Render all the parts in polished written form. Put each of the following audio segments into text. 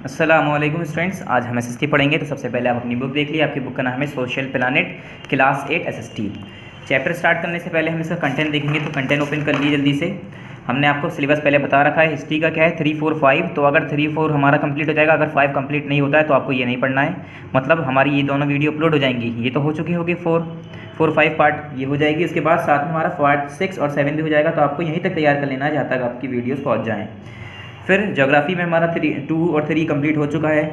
अस्सलामुअलैकुम स्टूडेंट्स, आज हम एसएसटी पढ़ेंगे। तो सबसे पहले आप अपनी बुक देख लीजिए। आपकी बुक का नाम है social planet class 8 SST. Chapter start करने से पहले हम इसका कंटेंट देखेंगे। तो कंटेंट ओपन कर लीजिए जल्दी से। हमने आपको सिलेबस पहले बता रखा है। हिस्ट्री का क्या है 3, 4, 5। तो अगर 3, 4 हमारा कंप्लीट हो जाएगा, अगर 5 कंप्लीट नहीं होता है तो आपको ये नहीं पढ़ना है। मतलब हमारी ये दोनों वीडियो अपलोड हो जाएंगी। ये तो हो चुकी होगी 4, 5 पार्ट ये हो जाएगी। उसके बाद साथ में हमारा पार्ट 6 और 7 भी हो जाएगा। तो आपको यहीं तक तैयार कर लेना है जहाँ तक आपकी वीडियोस पहुँच जाएँ। फिर ज्योग्राफी में हमारा 2 और 3 कंप्लीट हो चुका है।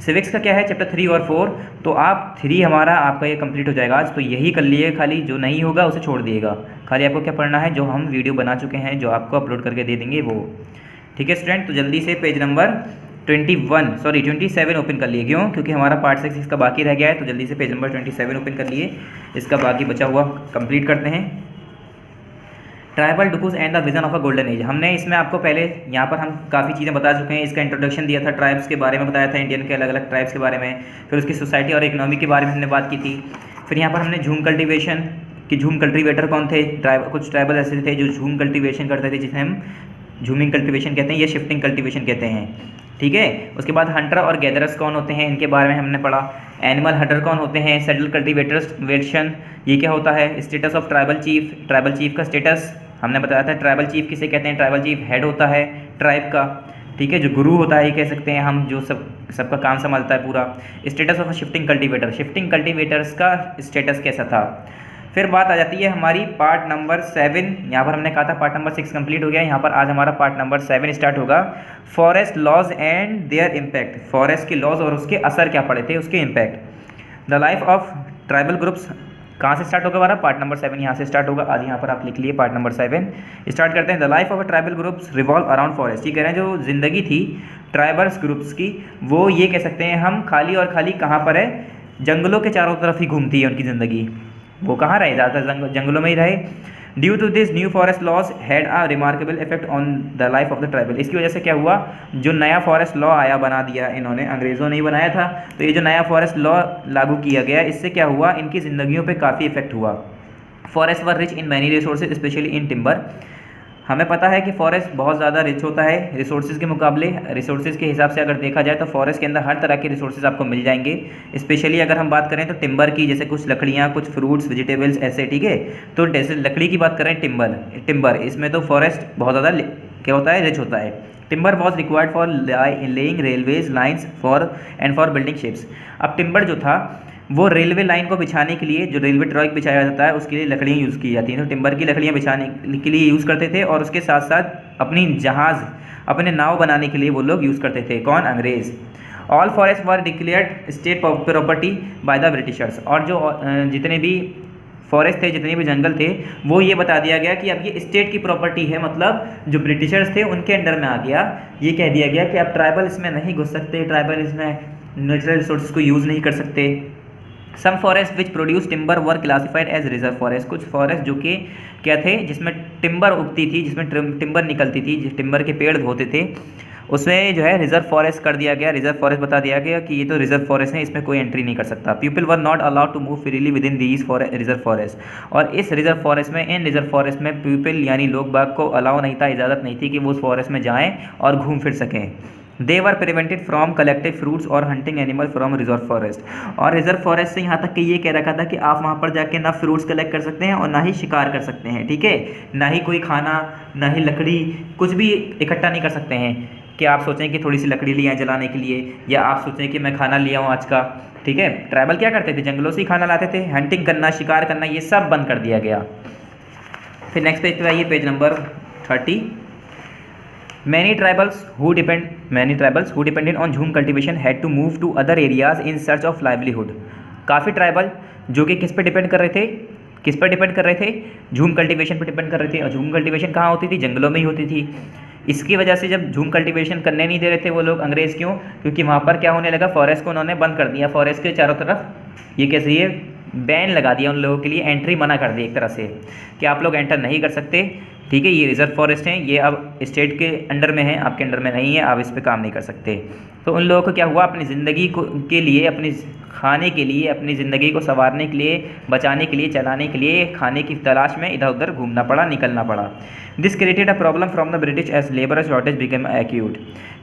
सिविक्स का क्या है चैप्टर 3 और 4। तो आप 3 हमारा आपका ये कंप्लीट हो जाएगा आज। तो यही कर लिए, खाली जो नहीं होगा उसे छोड़ दिएगा। खाली आपको क्या पढ़ना है, जो हम वीडियो बना चुके हैं, जो आपको अपलोड करके दे देंगे वो। ठीक है स्टूडेंट, तो जल्दी से पेज नंबर 27 ओपन कर लिए। क्यों? क्योंकि हमारा पार्ट 6 इसका बाकी रह गया है। तो जल्दी से पेज नंबर 27 ओपन कर लिए। इसका बाकी बचा हुआ कंप्लीट करते हैं। ट्राइबल डुकूज and the vision of a golden age. हमने इसमें आपको पहले यहाँ पर हम काफ़ी चीज़ें बता चुके हैं। इसका इंट्रोडक्शन दिया था, ट्राइब्स के बारे में बताया था, इंडियन के अलग अलग ट्राइब्स के बारे में। फिर उसकी सोसाइटी और इकोनॉमी के बारे में हमने बात की थी। फिर यहाँ पर हमने झूम कल्टीवेशन कि झूम कल्टीवेटर कौन थे। कुछ ट्राइबल ऐसे थे जो झूम कल्टीवेशन करते थे, जिसे हम झूमिंग कल्टीवेशन कहते हैं या शिफ्टिंग कल्टीवेशन कहते हैं। ठीक है। उसके बाद हंटर और गैदरर्स कौन होते हैं, इनके बारे में हमने पढ़ा। एनिमल हंटर कौन होते हैं, सेटल कल्टीवेटर्स वेशन ये क्या होता है। Status of tribal chief, tribal chief का स्टेटस हमने बताया था। ट्राइबल चीफ किसे कहते हैं, ट्राइबल चीफ हेड होता है ट्राइब का। ठीक है, जो गुरु होता है ये कह सकते हैं हम, जो सबका काम संभालता है पूरा। Status of shifting cultivator, shifting cultivators का स्टेटस कैसा था। फिर बात आ जाती है हमारी पार्ट नंबर 7। यहाँ पर हमने कहा था पार्ट नंबर 6 कंप्लीट हो गया। यहाँ पर आज हमारा पार्ट नंबर 7 स्टार्ट होगा। Forest laws and their impact, forest के लॉज और उसके असर क्या पड़े थे, उसके impact. The life of tribal groups कहाँ से स्टार्ट होगा हमारा, पार्ट नंबर 7 यहाँ से स्टार्ट होगा। आज यहाँ पर आप लिख लिए पार्ट नंबर 7 स्टार्ट करते हैं। The life of a tribal groups revolve around forest. ये कह रहे हैं जो जिंदगी थी ट्राइबल्स ग्रुप्स की, वो ये कह सकते हैं हम खाली और खाली कहाँ पर है, जंगलों के चारों तरफ ही घूमती है उनकी ज़िंदगी। वो कहाँ रहे, ज़्यादातर जंगलों में ही रहे। Due to this new forest laws had a remarkable effect on the life of the tribal. इसकी वजह से क्या हुआ, जो नया फॉरेस्ट लॉ आया, बना दिया इन्होंने, अंग्रेज़ों ने ही बनाया था। तो ये जो नया फॉरेस्ट लॉ लागू किया गया, इससे क्या हुआ, इनकी ज़िंदगियों पे काफ़ी इफेक्ट हुआ। Forest were rich in many resources specially in timber. हमें पता है कि फॉरेस्ट बहुत ज़्यादा रिच होता है रिसोर्सेज के मुकाबले। रिसोर्सेज के हिसाब से अगर देखा जाए तो फॉरेस्ट के अंदर हर तरह के रिसोर्सेज आपको मिल जाएंगे। स्पेशली अगर हम बात करें तो टिम्बर की, जैसे कुछ लकड़ियाँ, कुछ फ्रूट्स, वेजिटेबल्स ऐसे। ठीक है, तो जैसे लकड़ी की बात करें, टिम्बर इसमें तो फॉरेस्ट बहुत ज़्यादा क्या होता है, रिच होता है। Timber was required for laying railways lines for building ships. अब टिम्बर जो था वो रेलवे लाइन को बिछाने के लिए, जो रेलवे ट्रैक बिछाया जाता है उसके लिए लकड़ियाँ यूज़ की जाती हैं। तो टिम्बर की लकड़ियाँ बिछाने के लिए यूज़ करते थे, और उसके साथ साथ अपनी जहाज़, अपने नाव बनाने के लिए वो लोग यूज़ करते थे। कौन, अंग्रेज़। All forest were declared state property by the Britishers. और जो जितने भी फॉरेस्ट थे, जितने भी जंगल थे, वो ये बता दिया गया कि अब ये स्टेट की प्रॉपर्टी है। मतलब जो ब्रिटिशर्स थे उनके अंडर में आ गया। ये कह दिया गया कि अब ट्राइबल इसमें नहीं घुस सकते, ट्राइबल इसमें नेचुरल रिसोर्सेज को यूज़ नहीं कर सकते। Some forest which produce timber were classified as reserve forest. कुछ फॉरेस्ट जो कि क्या थे, जिसमें टिम्बर उगती थी, जिसमें टिम्बर निकलती थी, जिस टिम्बर के पेड़ होते थे, उसमें जो है रिजर्व फॉरेस्ट कर दिया गया। रिजर्व फॉरेस्ट बता दिया गया कि ये तो रिजर्व फॉरेस्ट है, इसमें कोई एंट्री नहीं कर सकता। People were not allowed to move freely within these reserve forest. और इस रिजर्व फॉरेस्ट में, इन रिजर्व फॉरेस्ट में पीपल यानी लोग बाग को अलाउ नहीं था, इजाज़त नहीं थी कि वो उस फॉरेस्ट में जाएँ और घूम फिर सकें। दे वर प्रिवेंटेड फ्रॉम कलेक्टिव फ्रूट्स और hunting animal from reserve forest. और रिजर्व फॉरेस्ट से यहाँ तक कि ये कह रखा था कि आप वहाँ पर जाके ना फ्रूट्स कलेक्ट कर सकते हैं और ना ही शिकार कर सकते हैं। ठीक है, ना ही कोई खाना, ना ही लकड़ी, कुछ भी इकट्ठा नहीं कर सकते हैं कि आप सोचें कि थोड़ी सी लकड़ी ले आएँ जलाने के लिए, या आप सोचें कि मैं खाना ले आऊँ आज का। ठीक है, ट्राइबल क्या करते थे, जंगलों से ही खाना लाते थे। हंटिंग करना, शिकार करना, ये सब बंद कर दिया गया। फिर नेक्स्ट पेज पे आइए, page number 30। Many tribals who depended on झूम cultivation had to move to other areas in search of livelihood। काफ़ी ट्राइबल जो कि किस पे डिपेंड कर रहे थे, किस पर डिपेंड कर रहे थे, झूम कल्टीवेशन पर डिपेंड कर रहे थे। और झूम कल्टीवेशन कहाँ होती थी, जंगलों में ही होती थी। इसकी वजह से जब झूम कल्टीवेशन करने नहीं दे रहे थे वो लोग, अंग्रेज़, क्यों, क्योंकि वहाँ पर क्या होने लगा, फॉरेस्ट को उन्होंने बंद कर दिया। फॉरेस्ट के चारों तरफ ये कैसे, ये बैन लगा दिया उन लोगों के लिए, एंट्री मना कर दी एक तरह से कि आप लोग एंटर नहीं कर सकते ठीक है, ये रिजर्व फॉरेस्ट हैं, ये अब स्टेट के अंडर में है, आपके अंडर में नहीं है, आप इस पे काम नहीं कर सकते। तो उन लोगों को क्या हुआ, अपनी ज़िंदगी को के लिए, अपनी खाने के लिए, अपनी ज़िंदगी को संवारने के लिए, बचाने के लिए, चलाने के लिए खाने की तलाश में इधर उधर घूमना पड़ा, निकलना पड़ा। This created a problem from the British as labour shortage become acute.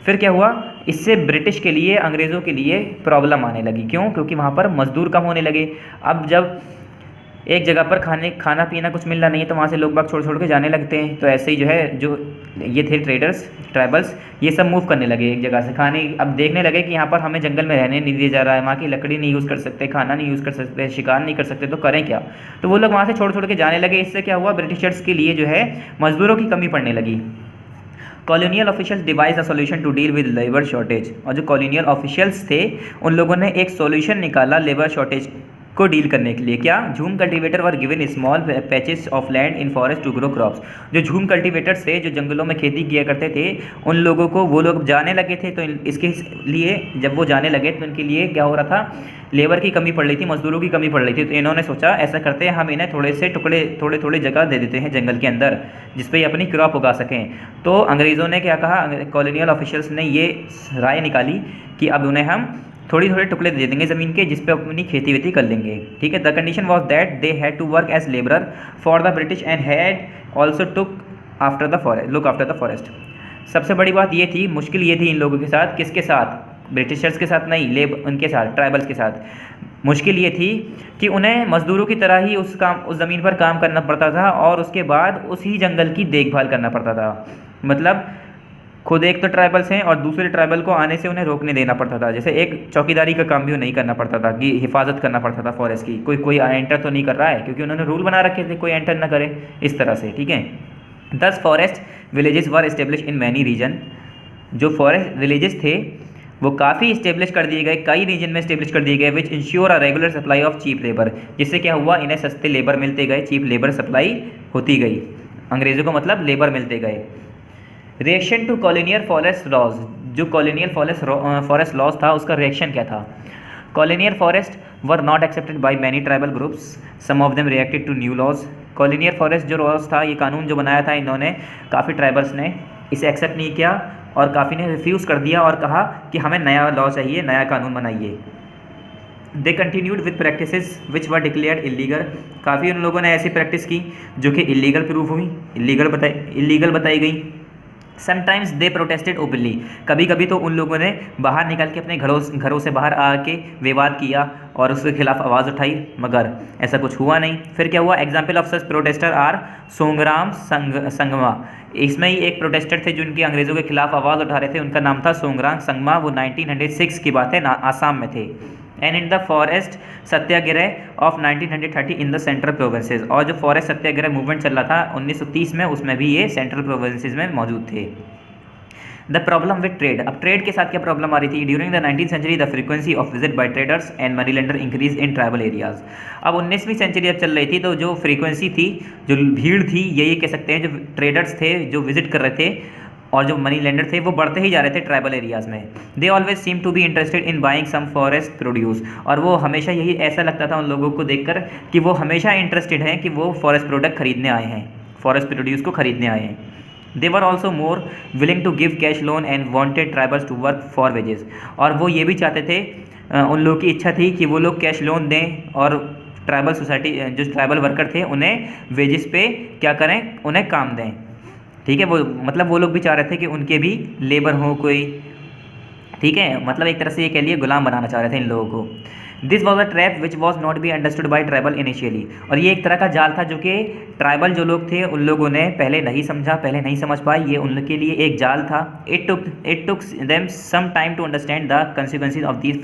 फिर क्या हुआ, इससे ब्रिटिश के लिए, अंग्रेज़ों के लिए प्रॉब्लम आने लगी। क्यों? क्योंकि वहाँ पर मज़दूर कम होने लगे। अब जब एक जगह पर खाना पीना कुछ मिल रहा नहीं है तो वहाँ से लोग बाग छोड़ के जाने लगते हैं। तो ऐसे ही जो है, जो ये थे ट्रेडर्स, ट्राइबल्स, ये सब मूव करने लगे एक जगह से। खाने अब देखने लगे कि यहाँ पर हमें जंगल में रहने नहीं दिया जा रहा है, वहाँ की लकड़ी नहीं यूज़ कर सकते, खाना नहीं यूज़ कर सकते, शिकार नहीं कर सकते, तो करें क्या? तो वो लोग वहाँ से छोड़ के जाने लगे। इससे क्या हुआ, ब्रिटिशर्स के लिए जो है मज़दूरों की कमी पड़ने लगी। Colonial officials devise a solution to deal with labour shortage. और जो कॉलोनियल ऑफिशियल्स थे उन लोगों ने एक सॉल्यूशन निकाला लेबर शॉर्टेज को डील करने के लिए। क्या? Jhum cultivator were given small patches of land in forest to grow crops. जो झूम कल्टीवेटर्स थे, जो जंगलों में खेती किया करते थे, उन लोगों को, वो लोग जाने लगे थे, तो इसके लिए जब वो जाने लगे तो उनके लिए क्या हो रहा था, लेबर की कमी पड़ रही थी, मजदूरों की कमी पड़ रही थी। तो इन्होंने सोचा ऐसा करते हैं, हम इन्हें थोड़े जगह दे देते हैं जंगल के अंदर, जिस पे ये अपनी क्रॉप उगा सकें। तो अंग्रेज़ों ने क्या कहा, कॉलोनियल ऑफिशियल्स ने ये राय निकाली कि अब उन्हें हम थोड़े टुकड़े दे देंगे ज़मीन के, जिस पे अपनी खेती वेती कर लेंगे। ठीक है, the condition was that they had to work as labourer for the British and had also look after the forest. सबसे बड़ी बात ये थी, मुश्किल ये थी इन लोगों के साथ, किसके साथ? ब्रिटिशर्स के साथ नहीं, उनके साथ, ट्राइबल्स के साथ। मुश्किल ये थी कि उन्हें मज़दूरों की तरह ही उस ज़मीन पर काम करना पड़ता था, और उसके बाद उसी जंगल की देखभाल करना पड़ता था। मतलब खुद एक तो ट्राइबल्स हैं और दूसरे ट्राइबल को आने से उन्हें रोकने देना पड़ता था। जैसे एक चौकीदारी का काम भी नहीं करना पड़ता था, कि हिफाजत करना पड़ता था फॉरेस्ट की, कोई एंटर तो नहीं कर रहा है, क्योंकि उन्होंने रूल बना रखे थे कोई एंटर ना करे, इस तरह से। ठीक है, 10 forest villages were establish in many region. जो फॉरेस्ट विलेजेस थे वो काफ़ी इस्टेब्लिश कर दिए गए, कई रीजन में इस्टेब्लिश कर दिए गए, which ensure a regular supply of cheap labour. जिससे क्या हुआ, इन्हें सस्ते लेबर मिलते गए, चीप लेबर सप्लाई होती गई अंग्रेज़ों को, मतलब लेबर मिलते गए। Reaction to colonial forest laws. जो कॉलोनियल फॉरेस्ट लॉज था उसका रिएक्शन क्या था? Colonial forest were not accepted by many tribal groups, some of them reacted to new laws. Colonial forest जो लॉज था, ये कानून जो बनाया था इन्होंने, काफ़ी ट्राइबल्स ने इसे एक्सेप्ट नहीं किया और काफ़ी ने रिफ्यूज़ कर दिया और कहा कि हमें नया लॉ चाहिए, नया कानून बनाइए। They continued with practices which were declared illegal. काफ़ी उन लोगों ने ऐसी प्रैक्टिस की जो कि इलीगल प्रूफ हुई, इलीगल बताई गई। Sometimes they protested openly. कभी कभी तो उन लोगों ने बाहर निकल के अपने घरों से बाहर आके विवाद किया और उसके खिलाफ आवाज़ उठाई, मगर ऐसा कुछ हुआ नहीं। फिर क्या हुआ? Example of such protester are Songram Sangma. इसमें ही एक प्रोटेस्टर थे जिनके अंग्रेज़ों के खिलाफ आवाज़ उठा रहे थे, उनका नाम था सोंगराम संगमा। वो 1906 की बात है, आसाम में थे। And in the forest Satyagraha of 1930 in the central provinces. और जो फॉरेस्ट सत्याग्रह मूवमेंट चल रहा था 1930 में, उसमें भी ये सेंट्रल प्रोविंसेस में मौजूद थे। The problem with trade. अब ट्रेड के साथ क्या प्रॉब्लम आ रही थी? During the 19th century the frequency of visit by traders and money lender increase in tribal areas. अब 19वीं सेंचुरी अब चल रही थी, तो जो फ्रीक्वेंसी थी, जो भीड़ थी, ये कह सकते हैं, जो ट्रेडर्स थे जो विजिट कर रहे थे और जो मनी लेंडर थे वो बढ़ते ही जा रहे थे ट्राइबल एरियाज़ में। They always seem to be interested in buying some forest produce. और वो हमेशा यही ऐसा लगता था उन लोगों को देखकर कि वो हमेशा इंटरेस्टेड हैं कि वो फॉरेस्ट प्रोडक्ट खरीदने आए हैं, फॉरेस्ट प्रोड्यूस को खरीदने आए हैं। They were also more willing to give cash loan and wanted tribals to work for wages. और वो ये भी चाहते थे, उन लोगों की इच्छा थी कि वो लोग कैश लोन दें और ट्राइबल सोसाइटी, जो ट्राइबल वर्कर थे, उन्हें वेजेस पे क्या करें, उन्हें काम दें। ठीक है, वो मतलब वो लोग भी चाह रहे थे कि उनके भी लेबर हो कोई। ठीक है, मतलब एक तरह से ये कह लिए गुलाम बनाना चाह रहे थे इन लोगों को। This was a trap which was not be understood by tribal initially. और ये एक तरह का जाल था जो कि ट्राइबल जो लोग थे उन लोगों ने पहले नहीं समझ पाए, ये उनके लिए एक जाल था। It took them some time to understand the consequences of this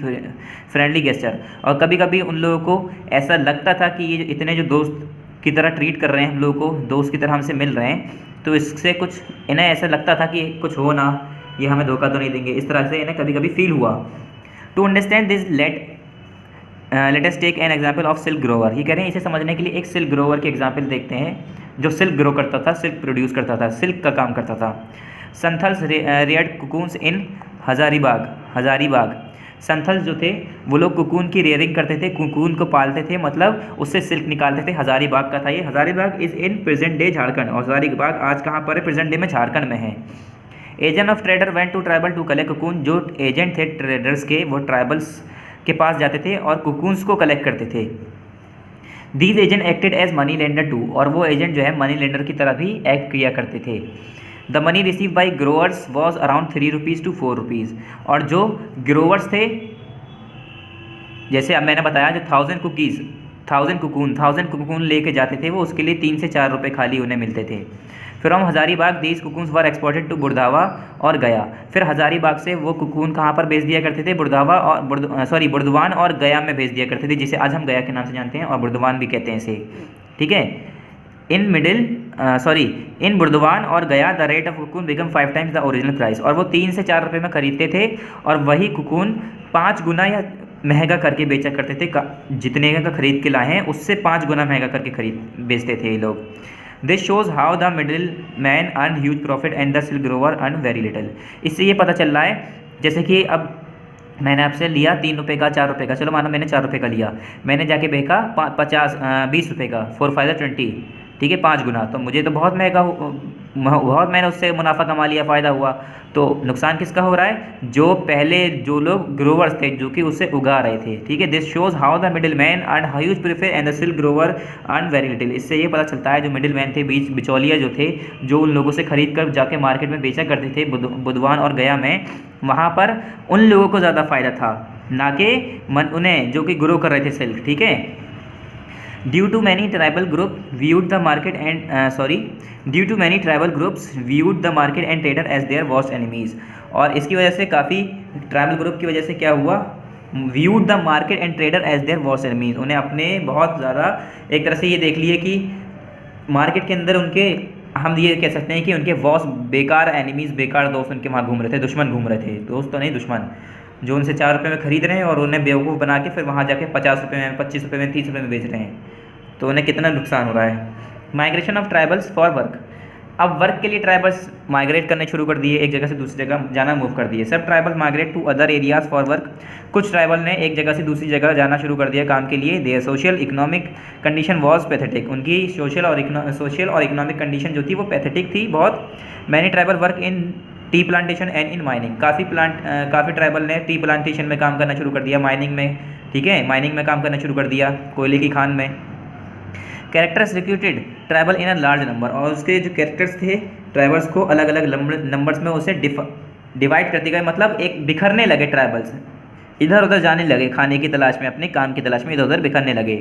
friendly gesture. और कभी कभी उन लोगों को ऐसा लगता था कि ये इतने जो दोस्त की तरह ट्रीट कर रहे हैं हम लोगों को, दोस्त की तरह हमसे मिल रहे हैं, तो इससे कुछ इन्हें ऐसा लगता था कि कुछ हो ना, ये हमें धोखा तो नहीं देंगे, इस तरह से इन्हें कभी कभी फील हुआ। To understand this let us take an example of silk grower. ये कह रहे हैं, इसे समझने के लिए एक सिल्क ग्रोवर की एग्जांपल देखते हैं, जो सिल्क ग्रो करता था, सिल्क प्रोड्यूस करता था, सिल्क का काम करता था। संथल्स रेयर्ड कुकून्स इन हजारीबाग। संथल जो थे वो लोग कुकून की रेयरिंग करते थे, कुकून को पालते थे, मतलब उससे सिल्क निकालते थे। हज़ारीबाग का था ये। Hazaribagh is in present day Jharkhand, और हज़ारीबाग आज कहाँ पर है? प्रेजेंट डे में झारखंड में है। Agent of trader went to tribal to collect cocoon, जो एजेंट थे ट्रेडर्स के वो ट्राइबल्स के पास जाते थे और कुकून्स को कलेक्ट करते थे। These agent acted as money lender too, और वो एजेंट जो है मनी लेंडर की तरह भी एक्ट किया करते थे। The money receive by growers was around 3 rupees to 4 rupees, और जो ग्रोवर्स थे, जैसे अब मैंने बताया जो 1000 कुकून लेके जाते थे वो, उसके लिए 3 से 4 रुपये खाली उन्हें मिलते थे। From Hazaribagh these cocoons were exported to Burdwan और गया। फिर हज़ारीबाग से वो कुकून कहाँ पर भेज दिया करते थे? बुरधावा और बुर्दवान और गया में भेज दिया करते थे, जिसे आज हम गया के नाम से जानते हैं और बुर्दवान भी कहते हैं इसे, ठीक है। इन बुर्दवान और गया the rate of cocoon become 5 times the original price, और वो 3 से 4 रुपये में खरीदते थे और वही कुकून 5 गुना या महंगा करके बेचा करते थे। जितने का खरीद के लाए हैं उससे 5 गुना महंगा करके बेचते थे ये लोग। This shows how the middle man earn huge profit and the silk Grover earn very little. इससे ये पता चल रहा है, जैसे कि अब मैंने आपसे लिया 3 रुपये का, 4 रुपये का, चलो मानो मैंने 4 रुपये का लिया, मैंने जाके बेचा 20 रुपये का, 4 5 20, ठीक है, 5 गुना, तो मुझे तो बहुत महंगा, बहुत मैंने उससे मुनाफा कमा लिया, फ़ायदा हुआ। तो नुकसान किसका हो रहा है? जो पहले जो लोग ग्रोवर्स थे जो कि उसे उगा रहे थे, ठीक है। This shows how the middle man earn huge profit and the silk Grover earn very little. इससे ये पता चलता है जो मिडिल मैन थे, बीच बिचौलिया जो थे, जो उन लोगों से खरीद कर जाके मार्केट में बेचा करते थे बुधवान और गया में, वहाँ पर उन लोगों को ज़्यादा फ़ायदा था, ना कि उन्हें जो कि ग्रो कर रहे थे सिल्क, ठीक है। Due to many tribal groups viewed the market and trader as their worst enemies, और इसकी वजह से काफ़ी ट्राइबल ग्रुप की वजह से क्या हुआ? viewed the market and trader as their worst enemies, उन्हें अपने बहुत ज़्यादा एक तरह से ये देख लिए कि मार्केट के अंदर उनके, हम ये कह सकते हैं कि उनके वॉस बेकार एनिमीज़, बेकार दोस्त उनके वहाँ घूम रहे थे, दुश्मन घूम रहे थे, दोस्त तो नहीं दुश्मन, जो उनसे 4 रुपये में खरीद रहे हैं और उन्हें बेवकूफ़ बना के फिर वहाँ जाके 50 रुपये में, 25 रुपये में, 30 रुपये में बेच रहे हैं, तो उन्हें कितना नुकसान हो रहा है। Migration of tribals for work, अब वर्क के लिए ट्राइबल्स माइग्रेट करने शुरू कर दिए, एक जगह से दूसरी जगह जाना मूव कर दिए। सब tribal migrate to other areas for work, कुछ ट्राइबल ने एक जगह से दूसरी जगह जाना शुरू कर दिया काम के लिए। Their social economic condition was pathetic, उनकी सोशल और इकोनॉमिक कंडीशन जो थी वो पैथेटिक थी बहुत। Many tribal work in tea plantation and in mining, काफ़ी ट्राइबल ने टी प्लांटेशन में काम करना शुरू कर दिया, माइनिंग में, ठीक है, माइनिंग में काम करना शुरू कर दिया, कोयले की खान में। Characters recruited tribal in a large number, और उसके जो कैरेक्टर्स थे ट्राइबल्स को अलग अलग नंबर्स में उसे डिवाइड करते गए, मतलब एक बिखरने लगे ट्राइबल्स, इधर उधर जाने लगे खाने की तलाश में, अपने काम की तलाश में इधर उधर बिखरने लगे।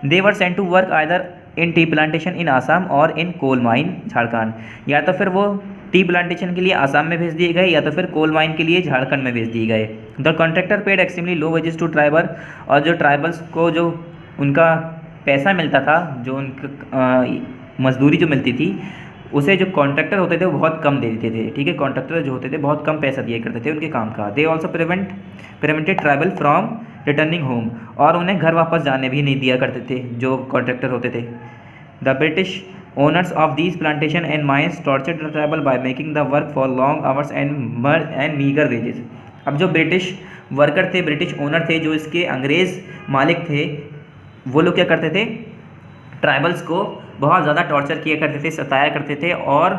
They were sent to work either in tea plantation in Assam और इन कोल माइन झारखंड, या तो फिर वो टी प्लांटेशन के लिए आसाम में भेज दिए गए या तो फिर कोल माइन के लिए झारखंड में भेज दिए गए। The contractor paid extremely low wages to tribal, और जो ट्राइबल्स को जो उनका पैसा मिलता था, जो उनका मजदूरी जो मिलती थी, उसे जो कॉन्ट्रैक्टर होते थे वो बहुत कम दे देते थे, ठीक है, कॉन्ट्रैक्टर जो होते थे बहुत कम पैसा दिया करते थे उनके काम का। They also prevented tribal from returning home, और उन्हें घर वापस जाने भी नहीं दिया करते थे जो कॉन्ट्रैक्टर होते थे। The British owners of these plantation and mines tortured the tribal by making the work for long hours and meager wages। अब जो ब्रिटिश वर्कर थे, ब्रिटिश ओनर थे, जो इसके अंग्रेज़ मालिक थे, वो लोग क्या करते थे? ट्राइबल्स को बहुत ज़्यादा टॉर्चर किया करते थे, सताया करते थे और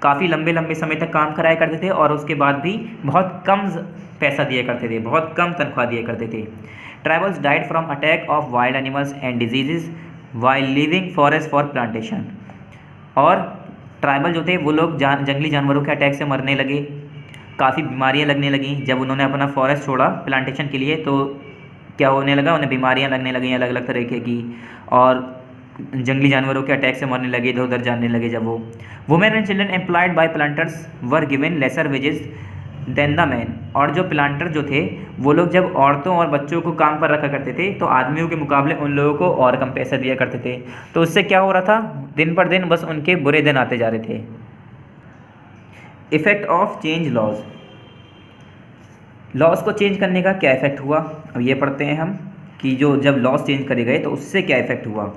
काफ़ी लंबे लंबे समय तक काम कराया करते थे, और उसके बाद भी बहुत कम पैसा दिया करते थे, बहुत कम तनख्वाह दिया करते थे। Tribals died from attack of wild animals and disease while living forest for plantation, और ट्राइबल जो थे वो लोग जंगली जानवरों के अटैक से मरने लगे, काफ़ी बीमारियां लगने लगी। जब उन्होंने अपना फॉरेस्ट छोड़ा प्लांटेशन के लिए तो क्या होने लगा? उन्हें बीमारियां लगने लगी अलग अलग तरीके की, और जंगली जानवरों के अटैक से मरने लगे, इधर उधर जाने लगे। जब वो women and children employed by planters were given lesser wages than the man, और जो प्लांटर जो थे वो लोग जब औरतों और बच्चों को काम पर रखा करते थे तो आदमियों के मुकाबले उन लोगों को और कम पैसा दिया करते थे। तो उससे क्या हो रहा था? दिन पर दिन बस उनके बुरे दिन आते जा रहे थे। Effect of change laws, laws को चेंज करने का क्या इफेक्ट हुआ, अब ये पढ़ते हैं हम कि जो जब लॉज चेंज करे गए तो उससे क्या इफेक्ट हुआ।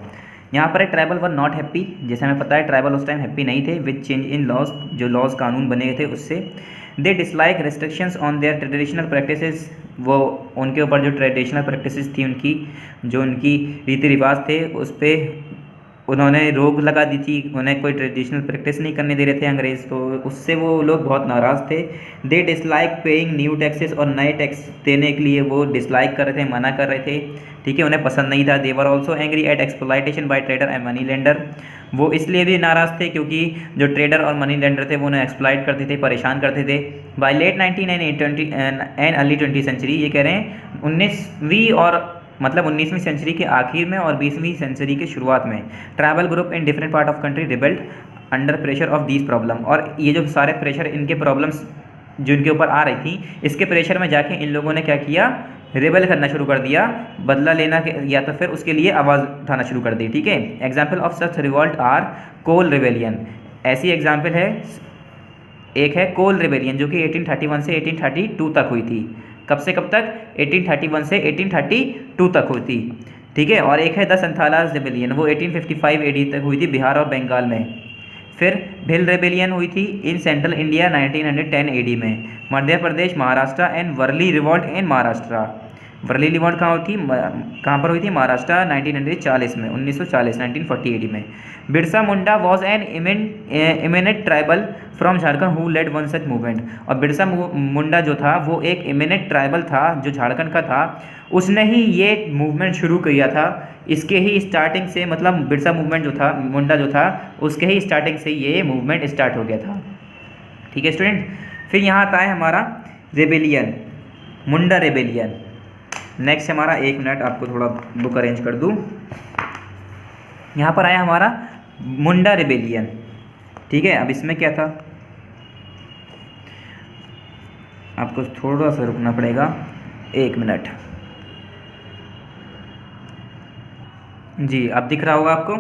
यहाँ पर ट्राइबल वर नॉट हैप्पी, जैसे हमें पता है ट्राइबल उस टाइम हैप्पी नहीं थे विद चेंज इन लॉज, जो लॉज कानून बने थे उससे। They dislike restrictions on their traditional practices, वो उनके ऊपर जो ट्रेडिशनल प्रैक्टिसेस थी उनकी, जो उनकी रीति रिवाज थे, उस पर उन्होंने रोक लगा दी थी, उन्हें कोई ट्रेडिशनल प्रैक्टिस नहीं करने दे रहे थे अंग्रेज़, तो उससे वो लोग बहुत नाराज़ थे। दे डिसलाइक पेइंग न्यू टैक्सेस, और नए टैक्स देने के लिए वो डिसलाइक कर रहे थे, मना कर रहे थे, ठीक है, उन्हें पसंद नहीं था। They were also angry at exploitation by trader and money lender, वो इसलिए भी नाराज़ थे क्योंकि जो ट्रेडर और मनी लेंडर थे वो उन्हें एक्सप्लॉइट करते थे, परेशान करते थे। By late 19 and early 20 century, ये कह रहे हैं 19वीं और मतलब 19वीं सेंचुरी के आखिर में और 20वीं सेंचुरी के शुरुआत में tribal group in different part of country rebelled under pressure of these problem, और ये जो सारे प्रेशर, इनके प्रॉब्लम्स जो इनके ऊपर आ रही थी, इसके प्रेशर में जाके इन लोगों ने क्या किया, रिबेल करना शुरू कर दिया, बदला लेना या तो फिर उसके लिए आवाज़ उठाना शुरू कर दी, ठीक है। Example of such revolt are Kol rebellion, ऐसी एग्जाम्पल है, एक है कोल रिबेलियन जो कि 1831 से 1832 तक हुई थी। कब से कब तक? 1831 से 1832 तक हुई थी, ठीक है। और एक है द संथालास रिबेलियन, वो 1855 AD तक हुई थी बिहार और बंगाल में। फिर भिल रेबेलियन हुई थी इन सेंट्रल इंडिया 1910 AD में, Madhya Pradesh, Maharashtra and Warli revolt in Maharashtra. Warli revolt कहाँ पर हुई थी? महाराष्ट्र 1940 में, 1940 AD में। Birsa Munda was an eminent tribal from Jharkhand who led one such movement, और बिरसा मुंडा जो था वो एक इमिनेंट ट्राइबल था जो झारखंड का था, उसने ही ये मूवमेंट शुरू किया था। इसके ही स्टार्टिंग से, मतलब बिरसा मूवमेंट जो था, मुंडा जो था, उसके ही स्टार्टिंग से ये मूवमेंट स्टार्ट हो गया था, ठीक है स्टूडेंट। फिर यहाँ आता है हमारा रेबेलियन, मुंडा रेबेलियन। नेक्स्ट हमारा, 1 मिनट आपको थोड़ा बुक अरेंज कर दूँ। यहाँ पर आया हमारा मुंडा रेबेलियन, ठीक है। अब इसमें क्या था, आपको थोड़ा सा रुकना पड़ेगा, 1 मिनट जी। अब दिख रहा होगा आपको,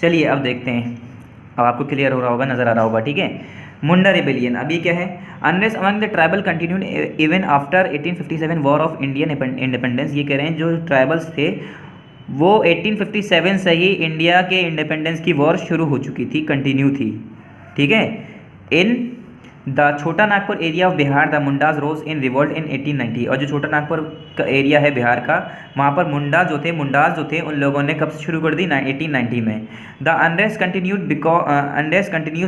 चलिए अब देखते हैं, अब आपको क्लियर हो रहा होगा, नज़र आ रहा होगा, ठीक है। मुंडा रिबेलियन, अब ये क्या है? Unrest among the tribal continued even after 1857 war of Indian independence. ये कह रहे हैं जो ट्राइबल्स थे वो 1857 से ही इंडिया के इंडिपेंडेंस की वॉर शुरू हो चुकी थी, कंटिन्यू थी, ठीक है। In the Chota Nagpur area of Bihar the Mundas rose in revolt in 1890, और जो छोटा नागपुर का एरिया है बिहार का, वहाँ पर मुंडाज जो थे उन लोगों ने कब से शुरू कर दी? 1890 में। The unrest continues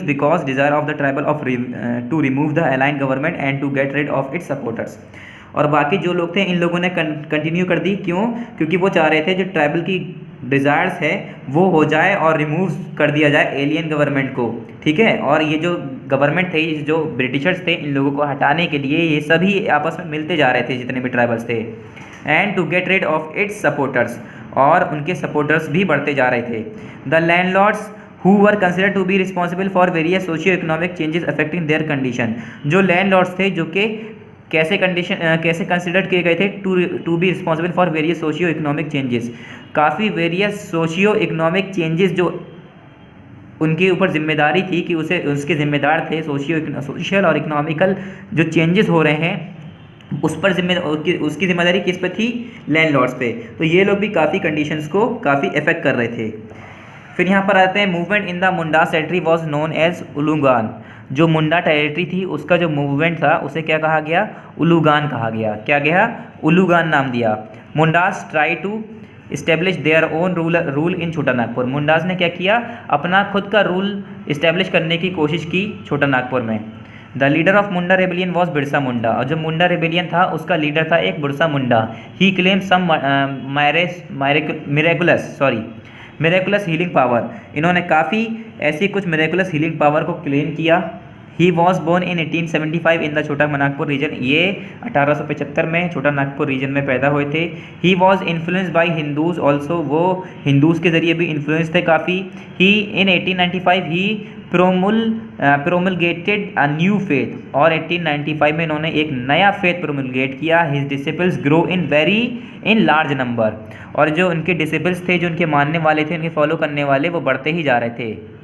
because desire of the tribal of to remove the alien government and to get rid of its supporters. और बाकी जो लोग थे इन लोगों ने कंटिन्यू कर दी, क्यों? क्योंकि वो चाह रहे थे जो ट्राइबल की डिज़ायर्स है वो हो जाए और रिमूव कर दिया जाए एलियन गवर्नमेंट को, ठीक है। और ये जो गवर्नमेंट थे, जो ब्रिटिशर्स थे, इन लोगों को हटाने के लिए ये सभी आपस में मिलते जा रहे थे जितने भी ट्राइबल्स थे, and to get rid of its supporters, और उनके सपोर्टर्स भी बढ़ते जा रहे थे। The landlords who were considered to be responsible for various socio-economic changes affecting their condition, जो लैंडलॉर्ड्स थे जो कि कैसे कंसिडर किए गए थे? To be responsible for various socio economic changes, काफ़ी वेरियस सोशियो इकोनॉमिक चेंजेस जो उनके ऊपर जिम्मेदारी थी कि उसके जिम्मेदार थे। सोशल और इकोनॉमिकल जो चेंजेस हो रहे हैं उस पर उसकी जिम्मेदारी किस पे थी? लैंडलॉर्ड्स पे। तो ये लोग भी काफ़ी कंडीशंस को काफ़ी इफेक्ट कर रहे थे। फिर यहाँ पर आते हैं, movement in the Mundas territory was known as Ulgulan. जो मुंडा टेरिटरी थी उसका जो मूवमेंट था उसे क्या कहा गया? उलूगान कहा गया। क्या गया? उलूगान नाम दिया। Mundas try to establish their own rule in Chota Nagpur. Mundas ने क्या किया? अपना खुद का रूल इस्टेब्लिश करने की कोशिश की छोटा नागपुर में। The leader of Munda rebellion was Birsa Munda, और जो मुंडा रेबेलियन था उसका लीडर था एक Birsa Munda. He claim some miraculous healing power. इन्होंने काफ़ी ऐसी कुछ मिरेकुलस हीलिंग पावर को क्लेम किया। He was born in 1875 in the Chota Nagpur reason. ये 1875 में छोटा नागपुर रीजन में पैदा हुए थे। He was influenced by Hindus also, वो हिंदूज़ के ज़रिए भी इन्फ्लुएंस थे काफ़ी। ही इन 1895 ही प्रोमलगेटेड अ न्यू फेथ, और 1895 में इन्होंने एक नया फेथ प्रोमलगेट किया। His disciples grow in large number, और जो उनके डिसिपल्स थे, जो उनके मानने वाले थे, उनके फॉलो करने वाले, वो बढ़ते ही जा रहे थे।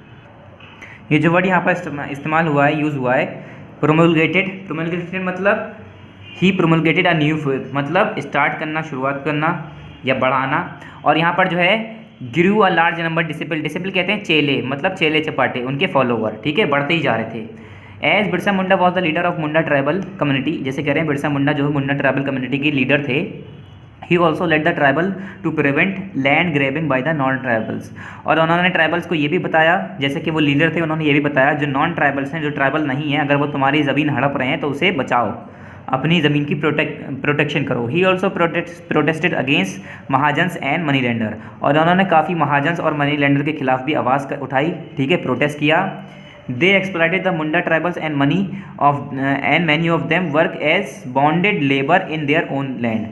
ये जो वर्ड यहाँ पर इस्तेमाल हुआ है, यूज़ हुआ है, प्रोमलगेटेड मतलब ही प्रोमलगेटेड अ न्यू फेथ, मतलब स्टार्ट करना, शुरुआत करना या बढ़ाना। और यहाँ पर जो है ग्रू अ लार्ज नंबर डिसिपल कहते हैं चेले, मतलब चेले चपाटे, उनके फॉलोवर, ठीक है, बढ़ते ही जा रहे थे। As Birsa Munda was the leader of Munda tribal community, जैसे कह रहे हैं बिरसा मुंडा जो है मुंडा ट्राइबल कम्युनिटी के लीडर थे। He also led the tribal to prevent land grabbing by the non tribals, और उन्होंने ट्राइबल्स को ये भी बताया, जैसे कि वो लीडर थे, उन्होंने ये भी बताया जो नॉन ट्राइबल्स हैं, जो ट्राइबल नहीं है, अगर वो तुम्हारी ज़मीन हड़प रहे हैं तो उसे बचाओ, अपनी ज़मीन की प्रोटेक्शन करो। He also protested against Mahajans and money lender, और उन्होंने काफ़ी महाजन्स और मनी लेंडर के खिलाफ भी आवाज़ उठाई, ठीक है, प्रोटेस्ट किया। They exploited the Munda tribals and many of them work as bonded labor in their own land,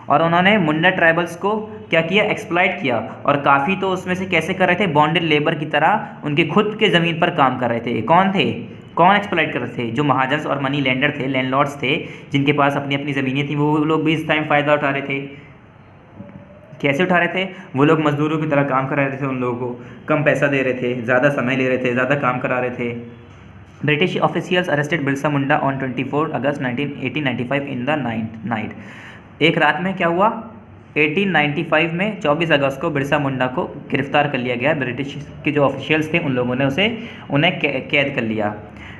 और उन्होंने मुंडा ट्राइबल्स को क्या किया, एक्सप्लॉइट किया, और काफ़ी तो उसमें से कैसे कर रहे थे, बॉन्डेड लेबर की तरह उनके खुद के ज़मीन पर काम कर रहे थे। कौन थे, कौन एक्सप्लॉइट कर रहे थे, जो महाजन्स और मनी लेंडर थे, लैंडलॉर्ड्स थे, जिनके पास अपनी अपनी ज़मीनें थी, वो लोग भी इस टाइम फ़ायदा उठा रहे थे। कैसे उठा रहे थे, वो लोग मजदूरों की तरह काम करा रहे थे, उन लोगों को कम पैसा दे रहे थे, ज़्यादा समय ले रहे थे, ज़्यादा काम करा रहे थे। British officials arrested Birsa Munda on 24 August 1895 in the night. एक रात में क्या हुआ, 1895 में 24 अगस्त को बिरसा मुंडा को गिरफ्तार कर लिया गया। ब्रिटिश के जो ऑफिशियल्स थे उन लोगों ने उन्हें कैद कर लिया।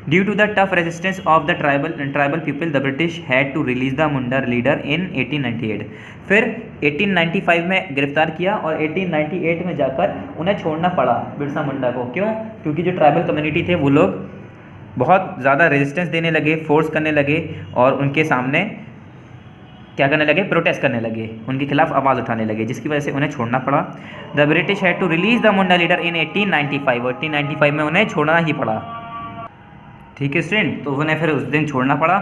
Due to the tough resistance of the tribal people the British had to release the Munda leader in 1898। फिर 1895 में गिरफ्तार किया और 1898 में जाकर उन्हें छोड़ना पड़ा बिरसा मुंडा को। क्यों, क्योंकि जो ट्राइबल कम्युनिटी थे वो लोग बहुत ज़्यादा रेजिस्टेंस देने लगे, फोर्स करने लगे, और उनके सामने क्या करने लगे, प्रोटेस्ट करने लगे, उनके खिलाफ आवाज़ उठाने लगे, जिसकी वजह से उन्हें छोड़ना पड़ा। The British had to release the Munda leader in 1895, 1895 में उन्हें छोड़ना ही पड़ा, ठीक है स्टूडेंट, तो उन्हें फिर उस दिन छोड़ना पड़ा।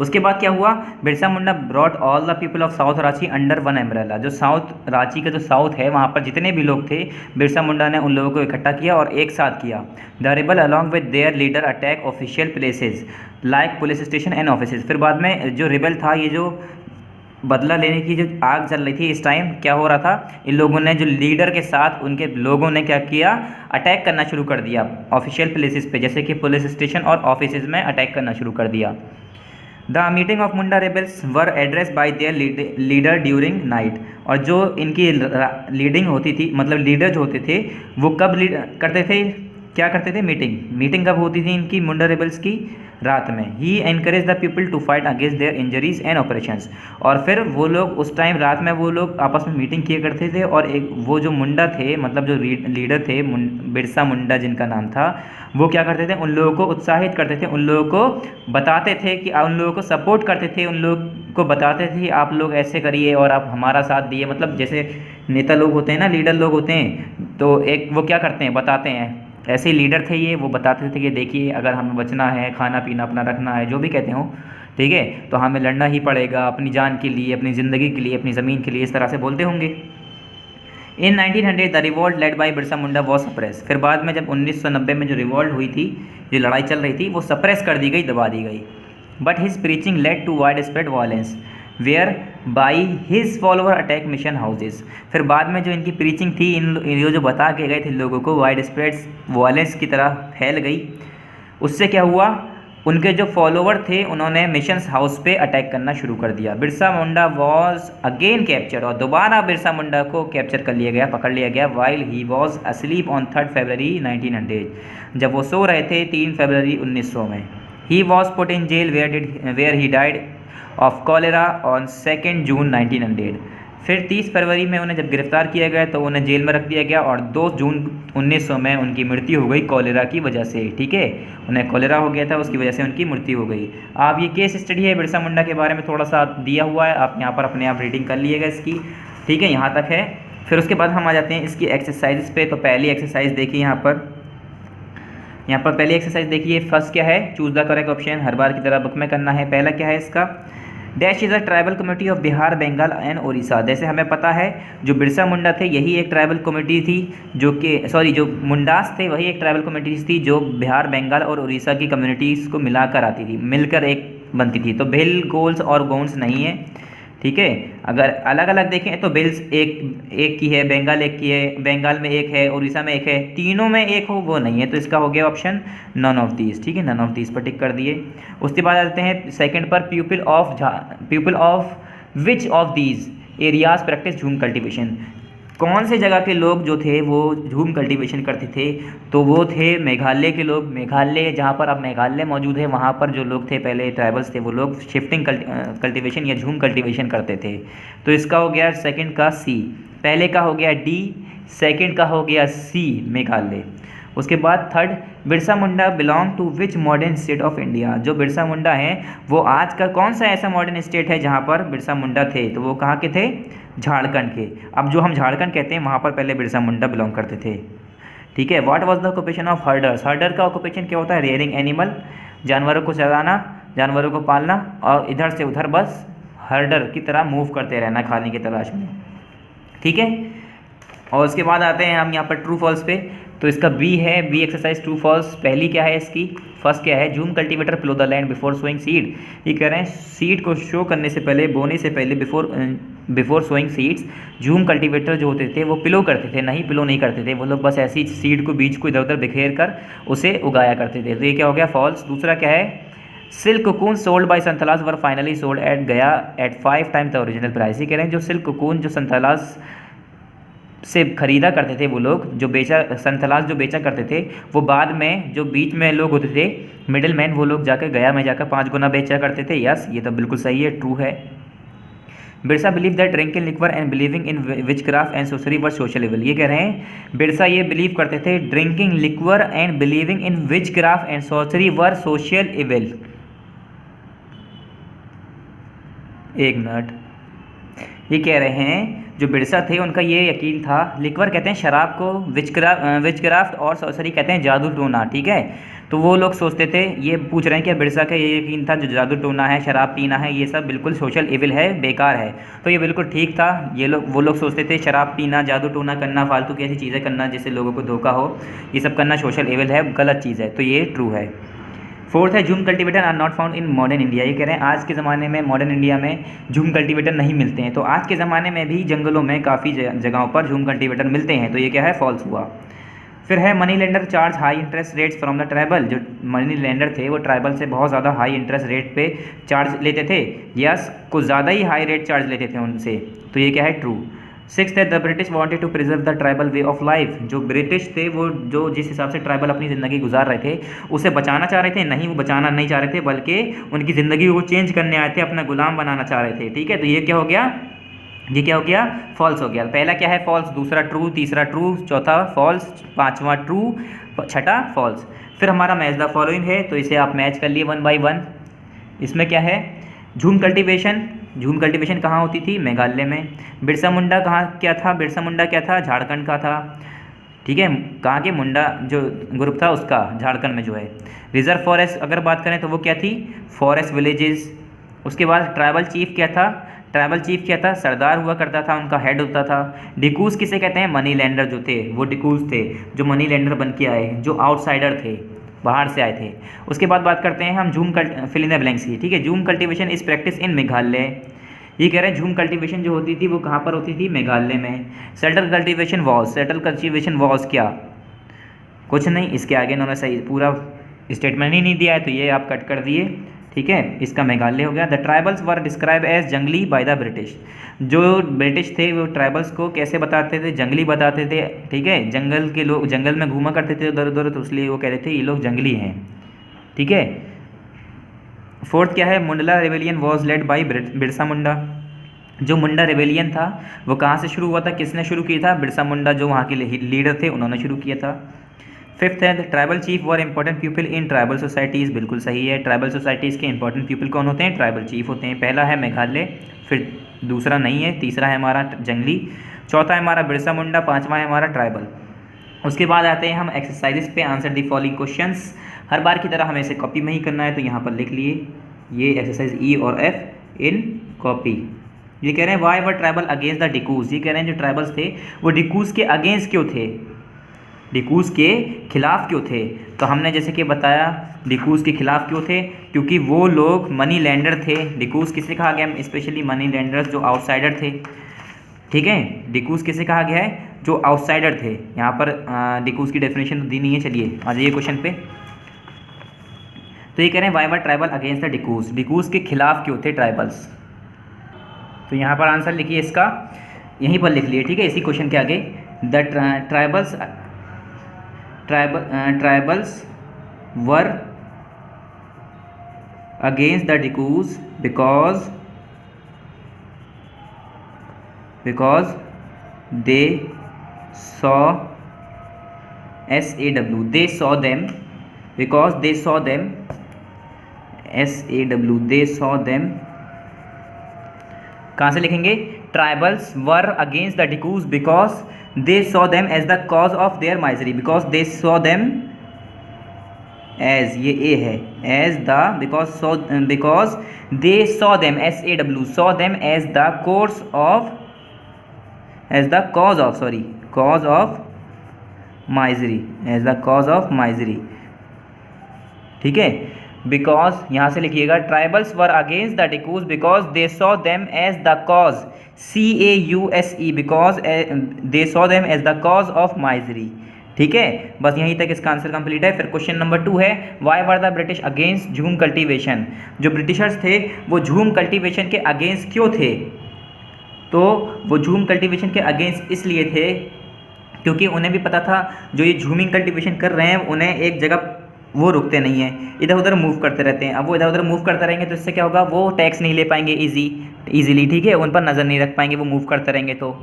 उसके बाद क्या हुआ, Birsa Munda brought all the people of south Ranchi under one umbrella. जो साउथ रांची का जो साउथ है वहाँ पर जितने भी लोग थे, बिरसा मुंडा ने उन लोगों को इकट्ठा किया और एक साथ किया। The rebel along with their leader attack official places like police station and offices. फिर बाद में जो रिबल था, ये जो बदला लेने की जो आग चल रही थी, इस टाइम क्या हो रहा था, इन लोगों ने जो लीडर के साथ उनके लोगों ने क्या किया, अटैक करना शुरू कर दिया ऑफिशियल प्लेसेस पे, जैसे कि पुलिस स्टेशन और ऑफिसेज में अटैक करना शुरू कर दिया। The meeting of Munda rebels were address bye there leader during night, और जो इनकी लीडिंग होती थी, मतलब लीडर जो होते थे वो कब लीड करते थे, क्या करते थे, मीटिंग कब होती थी इनकी मुंडा रेबल्स की, रात में। He encourage the people to fight against their injuries and operations, और फिर वो लोग उस टाइम रात में वो लोग आपस में मीटिंग किया करते थे, और एक वो जो मुंडा थे, मतलब जो लीडर थे बिरसा मुंडा जिनका नाम था, वो क्या करते थे, उन लोगों को उत्साहित करते थे, उन लोगों को बताते थे कि उन लोगों को सपोर्ट करते थे, उन लोगों को बताते थे आप लोग ऐसे करिए और आप हमारा साथ दिए। मतलब जैसे नेता लोग होते हैं ना, लीडर लोग होते हैं, तो एक वो क्या करते हैं, बताते हैं, ऐसे ही लीडर थे ये, वो बताते थे कि देखिए अगर हमें बचना है, खाना पीना अपना रखना है, जो भी कहते हो, ठीक है, तो हमें लड़ना ही पड़ेगा अपनी जान के लिए, अपनी ज़िंदगी के लिए, अपनी ज़मीन के लिए, इस तरह से बोलते होंगे। इन 1900 the revolt led by Birsa Munda was suppress. फिर बाद में जब 1990 में जो रिवॉल्ट हुई थी, जो लड़ाई चल रही थी, वो सप्रेस कर दी गई, दबा दी गई। But his preaching led to widespread violence whereby his follower attack mission houses. फिर बाद में जो इनकी प्रीचिंग थी, इन जो बता के गए थे लोगों को, वाइड स्प्रेड वायलेंस की तरह फैल गई। उससे क्या हुआ, उनके जो फॉलोवर थे उन्होंने मिशंस हाउस पे अटैक करना शुरू कर दिया। Birsa Munda was again captured, और दोबारा बिरसा मुंडा को कैप्चर कर लिया गया, पकड़ लिया गया। वाइल ही वॉज असलीप ऑन 3 फरवरी 1900, जब वो सो रहे थे 3 फरवरी 1900 में। He was put in jail where he died of cholera on 2 June 1900। फिर 30 फरवरी में उन्हें जब गिरफ्तार किया गया तो उन्हें जेल में रख दिया गया, और 2 जून 1900 में उनकी मृत्यु हो गई कॉलेरा की वजह से, ठीक है, उन्हें कॉलेरा हो गया था, उसकी वजह से उनकी मृत्यु हो गई। आप ये केस स्टडी है बिरसा मुंडा के बारे में थोड़ा सा दिया हुआ है, आप यहाँ पर अपने आप रीडिंग कर लीजिएगा इसकी, ठीक है, यहाँ तक है। फिर उसके बाद हम आ जाते हैं इसकी एक्सरसाइज पे। तो पहली एक्सरसाइज देखिए यहाँ पर पहली एक्सरसाइज देखिए, फर्स्ट क्या है, चूज द करेक्ट ऑप्शन, हर बार की तरह बुक में करना है। पहला क्या है इसका, dash is a tribal community of Bihar, Bengal and Orissa. जैसे हमें पता है जो बिरसा मुंडा थे यही एक ट्राइबल कम्युनिटी थी, जो मुंडास थे वही एक ट्राइबल कम्युनिटी थी जो बिहार, बंगाल और उड़ीसा की कम्युनिटीज़ को मिलाकर आती थी, मिलकर एक बनती थी। तो भिल, गोल्स और गोंड्स नहीं है, ठीक है। अगर अलग अलग देखें तो भिल्स एक की है, बंगाल एक की है, बंगाल में एक है, उड़ीसा में एक है, तीनों में एक हो वो नहीं है, तो इसका हो गया ऑप्शन नन ऑफ दीज, ठीक है, नन ऑफ दीज पर टिक कर दिए। उसके बाद आते हैं सेकंड पर, people of which of these areas practice झूम कल्टिवेशन। कौन से जगह के लोग जो थे वो झूम कल्टीवेशन करते थे, तो वो थे मेघालय के लोग। मेघालय जहाँ पर अब मेघालय मौजूद है वहाँ पर जो लोग थे पहले ट्राइबल्स थे वो लोग शिफ्टिंग कल्टीवेशन या झूम कल्टीवेशन करते थे। तो इसका हो गया सेकंड का सी, पहले का हो गया डी, सेकंड का हो गया सी मेघालय। उसके बाद third, Birsa Munda belong to which modern state of India. जो बिरसा मुंडा है वो आज का कौन सा ऐसा मॉडर्न स्टेट है जहाँ पर बिरसा मुंडा थे, तो वो कहाँ के थे, झारखंड के। अब जो हम झारखंड कहते हैं वहाँ पर पहले बिरसा मुंडा बिलोंग करते थे। ठीक है। What was the occupation of herders. हर्डर का ऑक्यूपेशन क्या होता है, रेयरिंग एनिमल, जानवरों को चराना, जानवरों को पालना और इधर से उधर बस हर्डर की तरह मूव करते रहना खाने की तलाश में। ठीक है। और उसके बाद आते हैं हम यहाँ पर ट्रू फॉल्स पे। तो इसका बी है, बी एक्सरसाइज ट्रू फॉल्स। पहली क्या है इसकी, फर्स्ट क्या है, jhum cultivator plough the land before sowing seed. ये कह रहे हैं सीड को शो करने से पहले, बोने से पहले, बिफोर सोइंग सीड्स, झूम कल्टीवेटर जो होते थे वो पिलो करते थे, नहीं पिलो नहीं करते थे वो लोग, बस ऐसी सीड को, बीज को इधर उधर बिखेर कर उसे उगाया करते थे। तो ये क्या हो गया, फॉल्स। दूसरा क्या है, silk cocoon sold by Santhalas were finally sold at Gaya at 5 times the original price. ये कह रहे हैं जो सिल्क कोकून जो संथालास से खरीदा करते थे वो लोग, जो बेचा, संथालास जो बेचा करते थे, वो बाद में जो बीच में लोग होते थे मिडिल मैन, वो लोग जाकर गया में जाकर 5 गुना बेचा करते थे। यस, ये तो बिल्कुल सही है, ट्रू है। Birsa believe that drinking liquor and believing in witchcraft and sorcery were social evil. ये कह रहे हैं बिरसा ये बिलीव करते थे drinking liquor and believing in witchcraft and sorcery were social evil. एक मिनट, ये कह रहे हैं जो बिरसा थे उनका ये यकीन था, लिक्वर कहते हैं शराब को, विचक्राफ्ट और सॉसरी कहते हैं जादू टोना। ठीक है। तो वो लोग सोचते थे, ये पूछ रहे हैं कि बिरसा का ये यकीन था जो जादू टोना है, शराब पीना है, ये सब बिल्कुल सोशल इविल है, बेकार है। तो ये बिल्कुल ठीक था। ये लोग, वो लोग सोचते थे शराब पीना, जादू टोना करना, फालतू की ऐसी चीज़ें करना जिससे लोगों को धोखा हो, ये सब करना सोशल इविल है, गलत चीज़ है। तो ये ट्रू है। फोर्थ है jhum cultivator are not found in modern India. ये कह रहे हैं आज के ज़माने में मॉडर्न इंडिया में झूम कल्टीवेटर नहीं मिलते हैं। तो आज के ज़माने में भी जंगलों में काफ़ी जगहों पर झूम कल्टीवेटर मिलते हैं। तो ये क्या है, फॉल्स हुआ। फिर है money lender charge high interest rates from the tribal. जो मनी लेंडर थे वो ट्राइबल से बहुत ज़्यादा हाई इंटरेस्ट रेट पे चार्ज लेते थे, यस, कुछ ज़्यादा ही हाई रेट चार्ज लेते थे उनसे। तो ये क्या है, ट्रू। सिक्स्थ है the British wanted to preserve the tribal way of life. जो ब्रिटिश थे वो जो जिस हिसाब से ट्राइबल अपनी ज़िंदगी गुजार रहे थे उसे बचाना चाह रहे थे, नहीं वो बचाना नहीं चाह रहे थे बल्कि उनकी ज़िंदगी को चेंज करने आए थे, अपना गुलाम बनाना चाह रहे थे। ठीक है। तो ये क्या हो गया, ये क्या हो गया, फॉल्स हो गया। पहला क्या है, फॉल्स, दूसरा ट्रू, तीसरा ट्रू, चौथा फॉल्स, पांचवा ट्रू, छठा फॉल्स। फिर हमारा मैच द फॉलोइंग है, तो इसे आप मैच कर लिए 1 बाय 1। इसमें क्या है, झूम कल्टीवेशन, झूम कल्टीवेशन कहाँ होती थी, मेघालय में। बिरसा मुंडा कहाँ क्या था, बिरसा मुंडा क्या था, झारखंड का था। ठीक है। कहाँ के, मुंडा जो ग्रुप था उसका, झारखंड में जो है। रिजर्व फॉरेस्ट अगर बात करें तो वो क्या थी, फॉरेस्ट विलेजेस। उसके बाद ट्राइबल चीफ क्या था, ट्राइबल चीफ क्या था, सरदार हुआ करता था, उनका हेड होता था। डिकूज किसे कहते हैं, मनी लैंडर जो थे वो डिकूज थे, जो मनी लैंडर बन के आए, जो आउटसाइडर थे, बाहर से आए थे। उसके बाद बात करते हैं हम फिल इन द ब्लैंक्स की। ठीक है। झूम कल्टीवेशन इस प्रैक्टिस इन मेघालय। ये कह रहे हैं झूम कल्टीवेशन जो होती थी वो कहाँ पर होती थी, मेघालय में। सेटल कल्टीवेशन वॉज क्या, कुछ नहीं, इसके आगे इन्होंने सही पूरा स्टेटमेंट ही नहीं दिया है, तो ये आप कट कर दिए। ठीक है। इसका मेघालय हो गया। The tribals were describe as जंगली बाय द ब्रिटिश। जो ब्रिटिश थे वो ट्राइबल्स को कैसे बताते थे, जंगली बताते थे। ठीक है। जंगल के लोग जंगल में घूमा करते थे उधर उधर, तो इसलिए वो कहते थे ये लोग जंगली हैं। ठीक है। फोर्थ क्या है, Munda rebellion was led by Birsa Munda. जो मुंडा रेबेलियन था वो कहाँ से शुरू हुआ था, किसने शुरू किया था, बिरसा मुंडा जो वहाँ के लीडर थे उन्होंने शुरू किया था। फिफ्थ है tribal chief were important people in tribal societies. बिल्कुल सही है। ट्राइबल सोसाइटीज़ के इंपॉर्टेंट पीपल कौन होते हैं, ट्राइबल चीफ होते हैं। पहला है मेघालय, फिर दूसरा नहीं है, तीसरा है हमारा जंगली, चौथा है हमारा बिरसा मुंडा, पांचवा है हमारा ट्राइबल। उसके बाद आते हैं हम एक्सरसाइजेस पे। Answer the following questions. हर बार की तरह हमें इसे कॉपी में ही करना है, तो यहाँ पर लिख लिए ये एक्सरसाइज ई और एफ इन कॉपी। ये कह रहे हैं why were tribal against the dikus. ये कह रहे हैं जो ट्राइबल्स थे वो डिकूज के अगेंस्ट क्यों थे, डिकूज के खिलाफ क्यों थे। तो हमने जैसे कि बताया डिकूज के खिलाफ क्यों थे, क्योंकि वो लोग मनी लैंडर थे। डिकूज किसे कहा गया, स्पेशली मनी लैंडर्स जो आउटसाइडर थे। ठीक है। डिकूज किसे कहा गया है, जो आउटसाइडर थे। यहाँ पर डिकूज की डेफिनेशन तो दी नहीं है। चलिए आ जाइए क्वेश्चन पे। तो ये कह रहे हैं why were tribal against the dikus, dikus के खिलाफ क्यों थे ट्राइबल्स। तो यहाँ पर आंसर लिखिए इसका, यहीं पर लिख लिए, ठीक है, इसी क्वेश्चन के आगे। The tribals were against the dikus because they saw SAW, they saw them, because they saw them, SAW, they saw them। कहाँ से लिखेंगे? Tribals were against the dikus because they saw them as the cause of their misery, because they saw them as, ये a है, as the, because they saw them, SAW, saw them as the course of, as the cause of, sorry, cause of misery, as the cause of misery, ठीक है। Because यहाँ से लिखिएगा tribals were against the dikus because they saw them as the cause, CAUSE, because they saw them as the cause of misery, ठीक है। बस यहीं तक इसका आंसर कंप्लीट है। फिर क्वेश्चन नंबर 2 है, why were the British against jhum cultivation. जो ब्रिटिशर्स थे वो झूम कल्टीवेशन के अगेंस्ट क्यों थे? तो वो झूम कल्टीवेशन के अगेंस्ट इसलिए थे क्योंकि उन्हें भी पता था जो ये झूमिंग कल्टीवेशन कर रहे हैं उन्हें एक जगह वो रुकते नहीं हैं, इधर उधर मूव करते रहते हैं। अब वो इधर उधर मूव करते रहेंगे तो इससे क्या होगा, वो टैक्स नहीं ले पाएंगे ईजीली, ठीक है, उन पर नज़र नहीं रख पाएंगे वो मूव करते रहेंगे। तो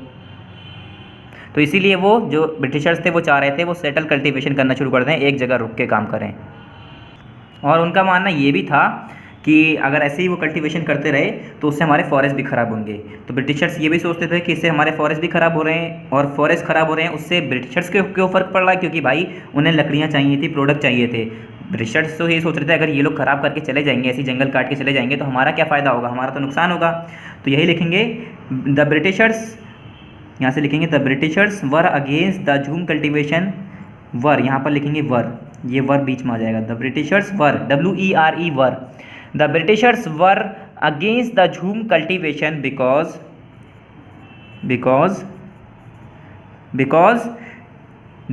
इसीलिए वो जो ब्रिटिशर्स थे वो चाह रहे थे वो सेटल कल्टीवेशन करना शुरू कर दें, एक जगह रुक के काम करें। और उनका मानना ये भी था कि अगर ऐसे ही वो कल्टीवेशन करते रहे तो उससे हमारे फॉरेस्ट भी ख़राब होंगे। तो ब्रिटिशर्स ये भी सोचते थे कि इससे हमारे फॉरेस्ट भी ख़राब हो रहे हैं, और फॉरेस्ट ख़राब हो रहे हैं उससे ब्रिटिशर्स के क्यों फ़र्क पड़ रहा है, क्योंकि भाई उन्हें लकड़ियाँ चाहिए थी, प्रोडक्ट चाहिए थे। ब्रिटिशर्स तो ये सोच रहे थे अगर ये लोग ख़राब करके चले जाएंगे, ऐसी जंगल काट के चले जाएंगे तो हमारा क्या फ़ायदा होगा, हमारा तो नुकसान होगा। तो यही लिखेंगे द ब्रिटिशर्स, यहाँ से लिखेंगे the britishers were against the झूम कल्टीवेशन, वर यहाँ पर लिखेंगे वर, ये वर बीच में आ जाएगा, the britishers were, WERE were, the Britishers were against the झूम cultivation because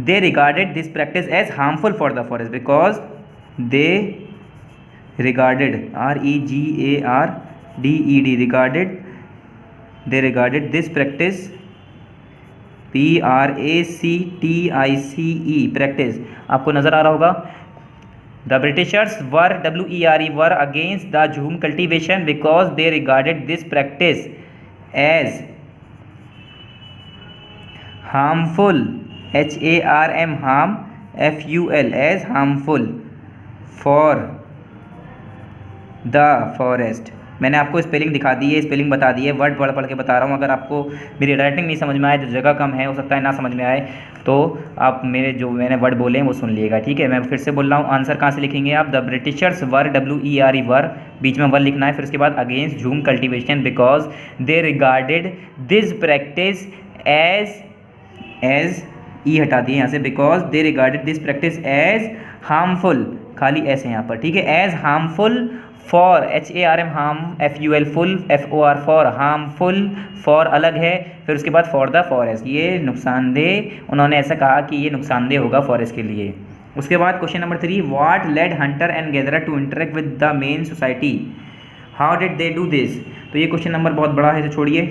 they regarded this practice as harmful for the forest, because they regarded, REGARDED, they regarded this practice, PRACTICE, practice, आपको नज़र आ रहा होगा। The Britishers were, WERE were against the झूम cultivation because they regarded this practice as harmful, HARM, harm, FUL, as harmful for the forest। मैंने आपको spelling दिखा दी है, spelling बता दी है, वर्ड पढ़ के बता रहा हूँ। अगर आपको मेरी राइटिंग नहीं समझ में आए तो जगह कम है, हो सकता है ना समझ में आए, तो आप मेरे जो मैंने वर्ड बोले हैं वो सुन लीजिएगा, ठीक है। मैं फिर से बोल रहा हूँ, आंसर कहाँ से लिखेंगे आप, the britishers were, WERE were, बीच में वर लिखना है, फिर उसके बाद against jhum cultivation because they regarded this practice as E हटा दिए यहाँ से, because they regarded this practice as harmful, खाली ऐसे यहाँ पर, ठीक है, as harmful for, HARM, harm, FUL, ful, FOR, for, harmful, for अलग है, फिर उसके बाद फॉर द फॉरेस्ट, ये नुकसानदेह, उन्होंने ऐसा कहा कि ये नुकसानदेह होगा फॉरेस्ट के लिए। उसके बाद question number 3, what led hunter and gatherer to interact with the main society, how did they do this. तो ये क्वेश्चन नंबर बहुत बड़ा है, तो छोड़िए।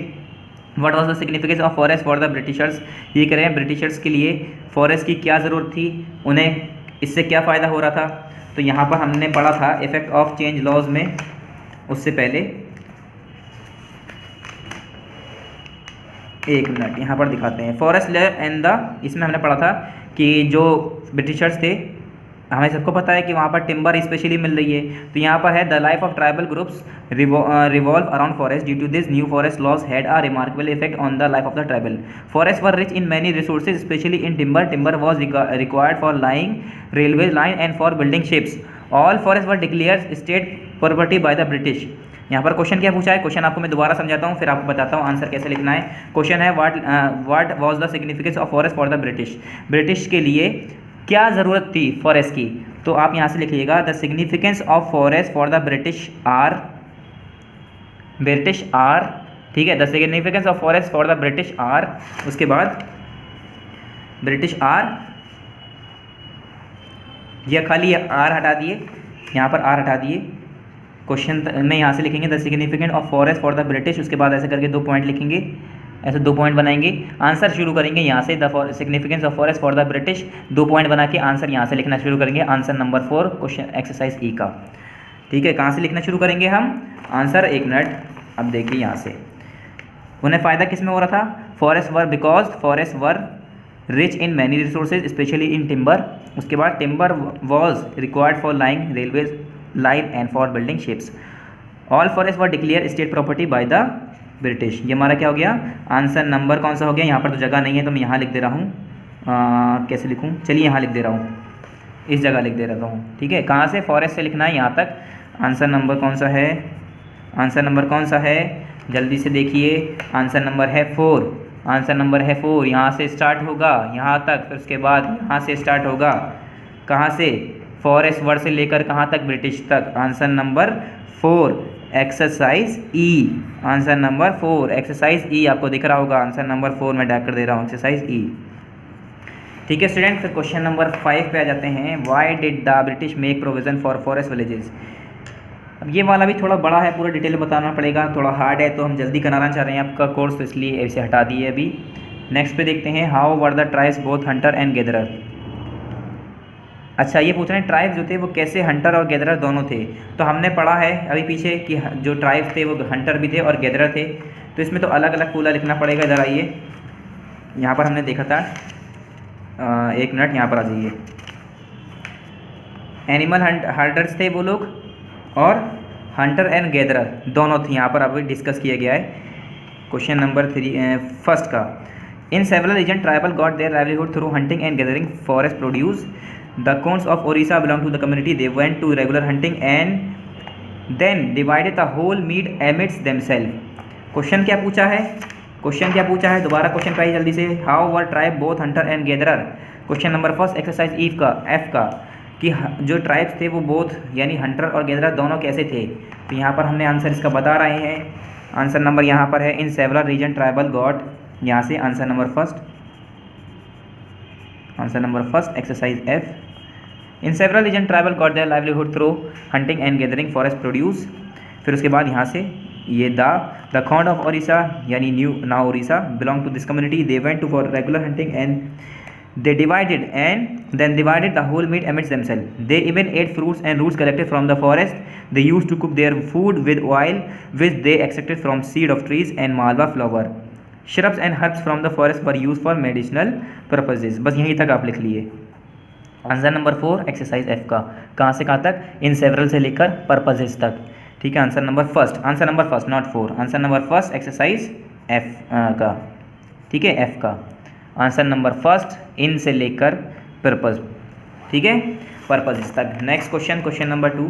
What was the significance of forest for the Britishers, ये कह रहे हैं ब्रिटिशर्स के लिए फॉरेस्ट की क्या ज़रूरत थी, उन्हें इससे क्या फ़ायदा हो रहा था। तो यहाँ पर हमने पढ़ा था इफेक्ट ऑफ चेंज लॉज में, उससे पहले एक मिनट यहाँ पर दिखाते हैं, फॉरेस्ट लॉ एंड द, इसमें हमने पढ़ा था कि जो ब्रिटिशर्स थे, हमें सबको पता है कि वहाँ पर टिम्बर स्पेशली मिल रही है, तो यहाँ पर है the life of tribal groups revolve around forest due to this new forest laws had a remarkable effect on the life of the tribal, forest were rich in many resources specially in timber was required for laying railway line and for building ships, all forest were declare state property by the British. यहाँ पर question क्या पूछा है, question आपको मैं दोबारा समझाता हूँ फिर आपको बताता हूँ आंसर कैसे लिखना है। क्वेश्चन है what was the significance of forest for the British, British के लिए क्या ज़रूरत थी फॉरेस्ट की। तो आप यहाँ से लिखिएगा the significance of forest for the British are, ठीक है, the significance of forest for the British are, उसके बाद ब्रिटिश आर, यह खाली आर हटा दिए, यहाँ पर आर हटा दिए, क्वेश्चन में यहाँ से लिखेंगे the significant of forest for the British, उसके बाद ऐसे करके 2 पॉइंट लिखेंगे, ऐसे 2 पॉइंट बनाएंगे। आंसर शुरू करेंगे यहाँ से, the significance of forest for the British, 2 point बना के आंसर यहाँ से लिखना शुरू करेंगे। आंसर नंबर 4 क्वेश्चन एक्सरसाइज ई का। ठीक है, कहाँ से लिखना शुरू करेंगे हम आंसर, 1 मिनट। अब देखिए यहाँ से उन्हें फ़ायदा किस में हो रहा था, forest were, because forest were rich in many resources specially in timber. उसके बाद timber was required for lying railways line and for building ships. All forest were declare state property by the British. ये हमारा क्या हो गया, answer number कौन सा हो गया। यहाँ पर तो जगह नहीं है तो मैं यहाँ लिख दे रहा हूँ, कैसे लिखूँ, चलिए यहाँ लिख दे रहा हूँ, इस जगह लिख दे रहा हूँ। ठीक है, कहाँ से, फॉरेस्ट से लिखना है यहाँ तक। आंसर नंबर कौन सा है, आंसर नंबर कौन सा है, जल्दी से देखिए, आंसर नंबर है 4। आंसर नंबर है 4, यहाँ से स्टार्ट होगा यहाँ तक, फिर उसके बाद यहाँ से स्टार्ट होगा, कहाँ से, फॉरेस्ट वर्ड से लेकर कहाँ तक, ब्रिटिश तक। आंसर नंबर 4 एक्सरसाइज ई, आंसर नंबर 4 एक्सरसाइज ई आपको दिख रहा होगा। आंसर नंबर 4 मैं डाक कर दे रहा हूँ, एक्सरसाइज ई। ठीक है स्टूडेंट, फिर क्वेश्चन नंबर 5 पे आ जाते हैं। Why did the British make provision for forest villages. अब ये वाला भी थोड़ा बड़ा है, पूरा डिटेल बताना पड़ेगा, थोड़ा हार्ड है, तो हम जल्दी कराना चाह रहे हैं आपका कोर्स, तो इसलिए इसे हटा दिए अभी। नेक्स्ट पे देखते हैं, how were the tribes both Hunter and gatherer. अच्छा, ये पूछ रहे हैं ट्राइब जो थे वो कैसे हंटर और गैदरर दोनों थे। तो हमने पढ़ा है अभी पीछे कि जो ट्राइब थे वो हंटर भी थे और गैदरर थे, तो इसमें तो अलग अलग पूरा लिखना पड़ेगा। इधर आइए, यहाँ पर हमने देखा था, 1 मिनट यहाँ पर आ जाइए। एनिमल हंटर्स थे वो लोग, और हंटर एंड गैदरर दोनों थे, यहाँ पर अभी डिस्कस किया गया है। क्वेश्चन नंबर 1 का, in several reason tribal got their livelihood through hunting and gathering forest produce. The Khonds of Odisha belong to the community, they went to regular hunting and then divided the whole meat amidst themselves. Question क्या पूछा है, question क्या पूछा है, दोबारा question पाइए जल्दी से। How were tribe both Hunter and gatherer. Question number 1 exercise ई का, एफ का, कि जो ट्राइब्स थे वो बोथ यानी हंटर और गैदरर दोनों कैसे थे। तो यहाँ पर हमने आंसर इसका बता रहे हैं। आंसर नंबर यहाँ पर है, in several reason tribal got, यहाँ से answer number 1, answer number 1 exercise F. In several reason tribal got their livelihood through hunting and gathering forest produce. फिर उसके बाद यहाँ से ये द खोंड ऑफ ओडिशा यानी new now Odisha belong to this community, they went to for regular hunting and they divided and then divided the whole meat amidst themselves. They even ate fruits and roots collected from the forest. They used to cook their food with oil which they extracted from seed of trees and malva flower. Shrubs and herbs from the forest were used for medicinal purposes. बस यहीं तक आप लिख लिए। Answer number 4 exercise F का, कहाँ से कहाँ तक, इन सेवरल से लेकर पर्पजेज तक। ठीक है, answer number 1, answer number 1 not 4, answer number 1 exercise F का। ठीक है, एफ का आंसर नंबर 1 इन से लेकर पर्पज। ठीक है, पर्पज तक। Next question, question number 2,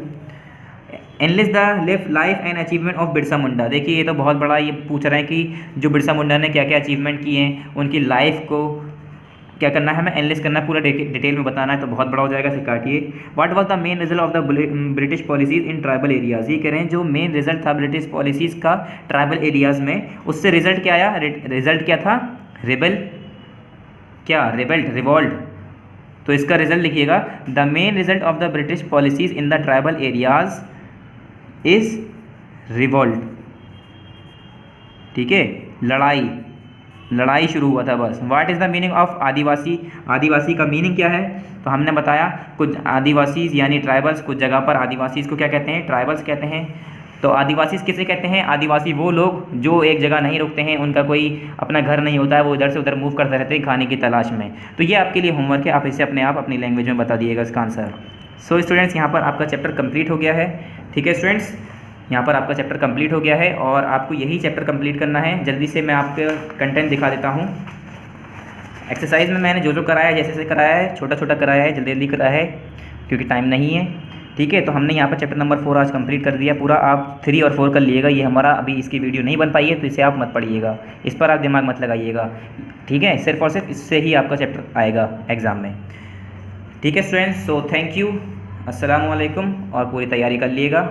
enlist the life and achievement of Birsa Munda. देखिए ये तो बहुत बड़ा, ये पूछ रहे हैं कि जो बिरसा मुंडा ने क्या क्या अचीवमेंट किए हैं, उनकी लाइफ को क्या करना है, हमें एनालिस्ट करना है, पूरा डिटेल में बताना है, तो बहुत बड़ा हो जाएगा, इसे काटिए। What was the main result of the British policies in tribal areas. ये कह रहे हैं जो मेन रिजल्ट था ब्रिटिश पॉलिसीज का ट्राइबल एरियाज में, उससे रिजल्ट क्या आया, रिजल्ट क्या था, रिबेल, क्या रिबेल्ट, रिवॉल्ट। तो इसका रिजल्ट लिखिएगा, the main result of the British policies in the tribal areas is revolt. ठीक है, लड़ाई, लड़ाई शुरू हुआ था बस। What is the meaning of adivasi. Adivasi का मीनिंग क्या है, तो हमने बताया कुछ आदिवासीज यानी ट्राइबल्स, कुछ जगह पर आदिवासीज को क्या कहते हैं, ट्राइबल्स कहते हैं। तो आदिवासी किसे कहते हैं, आदिवासी वो लोग जो एक जगह नहीं रुकते हैं, उनका कोई अपना घर नहीं होता है, वो इधर से उधर मूव करते रहते हैं खाने की तलाश में। तो ये आपके लिए होमवर्क है, आप इसे अपने आप अपनी लैंग्वेज में बता दिएगा इसका आंसर। सो स्टूडेंट्स, यहाँ पर आपका चैप्टर कंप्लीट हो गया है। ठीक है स्टूडेंट्स, यहाँ पर आपका चैप्टर कंप्लीट हो गया है और आपको यही चैप्टर कंप्लीट करना है। जल्दी से मैं आपको कंटेंट दिखा देता हूँ। एक्सरसाइज में मैंने जो जो कराया है, जैसे जैसे कराया है, छोटा छोटा कराया है, जल्दी जल्दी कराया है क्योंकि टाइम नहीं है। ठीक है, तो हमने यहाँ पर चैप्टर नंबर 4 आज कंप्लीट कर दिया पूरा। आप 3 और 4 कर लिएगा। ये हमारा अभी इसकी वीडियो नहीं बन पाई है, तो इसे आप मत पढ़िएगा, इस पर आप दिमाग मत लगाइएगा। ठीक है, सिर्फ और सिर्फ इससे ही आपका चैप्टर आएगा एग्ज़ाम में। ठीक है स्टूडेंट्स, सो थैंक यू, अस्सलाम वालेकुम, और पूरी तैयारी कर लिएगा।